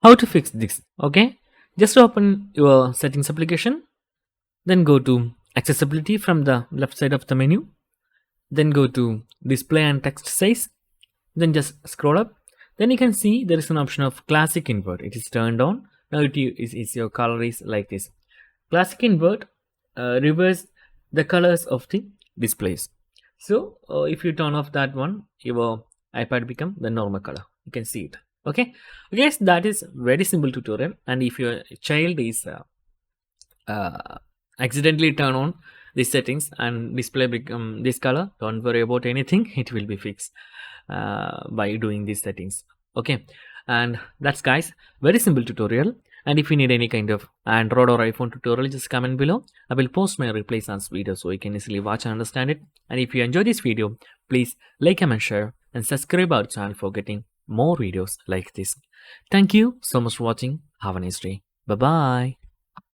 how to fix this. Okay, just open your settings application, then go to accessibility from the left side of the menu, then go to display and text size, then just scroll up. Then you can see there is an option of classic invert. It is turned on. Now your color is like this. Classic invert reverse the colors of the displays. So if you turn off that one, your iPad become the normal color. You can see it. Okay, yes, that is very simple tutorial. And if your child is accidentally turn on these settings and display become this color, don't worry about anything. It will be fixed by doing these settings. Okay, and that's guys, very simple tutorial. And if you need any kind of Android or iPhone tutorial, just comment below. I will post my replays on video so you can easily watch and understand it. And if you enjoy this video, please like, comment, share, and subscribe our channel for getting more videos like this. Thank you so much for watching. Have a nice day. Bye bye.